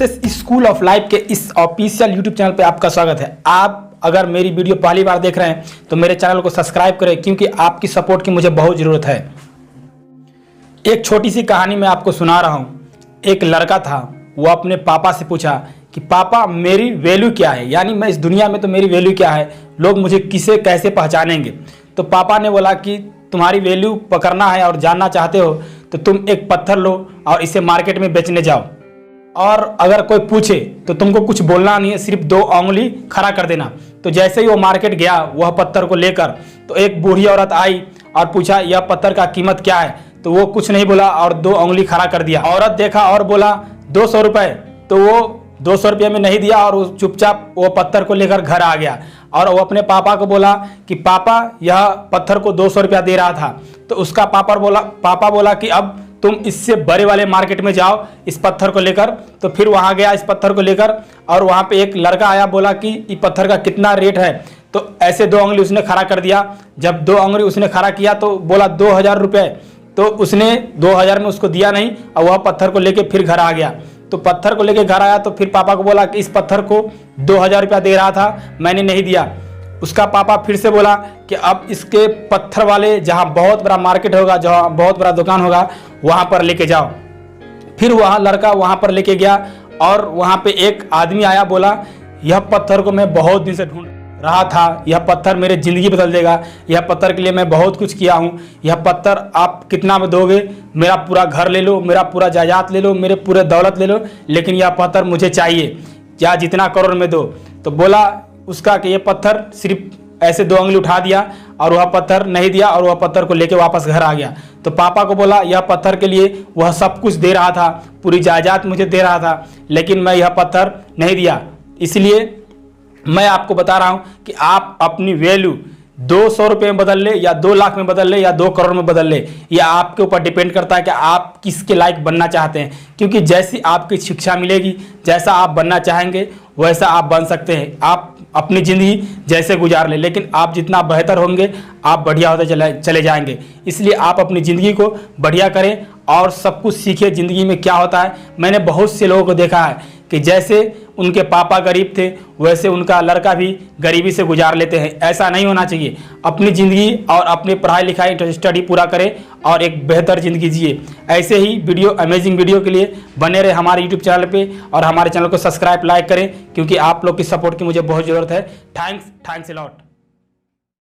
Success school of life के इस official YouTube channel पे आपका स्वागत है। आप अगर मेरी वीडियो पहली बार देख रहे हैं तो मेरे चैनल को सब्सक्राइब करें, क्योंकि आपकी सपोर्ट की मुझे बहुत ज़रूरत है। एक छोटी सी कहानी मैं आपको सुना रहा हूँ। एक लड़का था, वो अपने पापा से पूछा कि पापा मेरी वैल्यू क्या है, यानी मैं इस दुनिया में तो मेरी वैल्यू क्या है, लोग मुझे किसे कैसे पहचानेंगे। तो पापा ने बोला कि तुम्हारी वैल्यू पकड़ना है और जानना चाहते हो तो तुम एक पत्थर लो और इसे मार्केट में बेचने जाओ, और अगर कोई पूछे तो तुमको कुछ बोलना नहीं है, सिर्फ 2 उंगली खड़ा कर देना। तो जैसे ही वो मार्केट गया वह पत्थर को लेकर, तो एक बूढ़ी औरत आई और पूछा यह पत्थर का कीमत क्या है। तो वो कुछ नहीं बोला और 2 उंगली खड़ा कर दिया। औरत देखा और बोला 200 रुपये। तो वो 200 रुपये में नहीं दिया और वो चुपचाप वो पत्थर को लेकर घर आ गया। और वो अपने पापा को बोला कि पापा यह पत्थर को 200 रुपया दे रहा था। तो उसका पापा बोला कि अब तुम इससे बड़े वाले मार्केट में जाओ इस पत्थर को लेकर। तो फिर वहाँ गया इस पत्थर को लेकर, और वहाँ पे एक लड़का आया, बोला कि इस पत्थर का कितना रेट है। तो ऐसे 2 उंगली उसने खड़ा कर दिया। जब 2 उंगली उसने खड़ा किया तो बोला 2000 रुपये। तो उसने 2000 में उसको दिया नहीं और वह पत्थर को लेके फिर घर आ गया। तो पत्थर को लेके घर आया तो फिर पापा को बोला कि इस पत्थर को 2000 रुपया दे रहा था, मैंने नहीं दिया। उसका पापा फिर से बोला कि अब इसके पत्थर वाले जहाँ बहुत बड़ा मार्केट होगा, जहाँ बहुत बड़ा दुकान होगा, वहाँ पर लेके जाओ। फिर वहाँ लड़का वहाँ पर लेके गया और वहाँ पे एक आदमी आया, बोला यह पत्थर को मैं बहुत दिन से ढूंढ रहा था, यह पत्थर मेरी ज़िंदगी बदल देगा, यह पत्थर के लिए मैं बहुत कुछ किया हूँ, यह पत्थर आप कितना में दोगे? मेरा पूरा घर ले लो, मेरा पूरा जायदाद ले लो, मेरे पूरे दौलत ले लो, लेकिन यह पत्थर मुझे चाहिए, या जितना करोड़ में दो। तो बोला उसका कि ये पत्थर सिर्फ ऐसे 2 उंगली उठा दिया और वह पत्थर नहीं दिया, और वह पत्थर को लेके वापस घर आ गया। तो पापा को बोला यह पत्थर के लिए वह सब कुछ दे रहा था, पूरी जायदाद मुझे दे रहा था, लेकिन मैं यह पत्थर नहीं दिया। इसलिए मैं आपको बता रहा हूँ कि आप अपनी वैल्यू 200 रुपये में बदल ले, या 2 लाख में बदल ले, या 2 करोड़ में बदल ले, यह आपके ऊपर डिपेंड करता है कि आप किसके लायक बनना चाहते हैं। क्योंकि जैसी आपकी शिक्षा मिलेगी, जैसा आप बनना चाहेंगे वैसा आप बन सकते हैं। आप अपनी ज़िंदगी जैसे गुजार लें, लेकिन आप जितना बेहतर होंगे आप बढ़िया होते चले जाएंगे। इसलिए आप अपनी ज़िंदगी को बढ़िया करें और सब कुछ सीखिए ज़िंदगी में क्या होता है। मैंने बहुत से लोगों को देखा है कि जैसे उनके पापा गरीब थे वैसे उनका लड़का भी गरीबी से गुजार लेते हैं। ऐसा नहीं होना चाहिए। अपनी ज़िंदगी और अपनी पढ़ाई लिखाई स्टडी पूरा करें और एक बेहतर ज़िंदगी जिए। ऐसे ही वीडियो, अमेजिंग वीडियो के लिए बने रहे हमारे यूट्यूब चैनल पे, और हमारे चैनल को सब्सक्राइब लाइक करें, क्योंकि आप लोग की सपोर्ट की मुझे बहुत ज़रूरत है। Thanks a lot.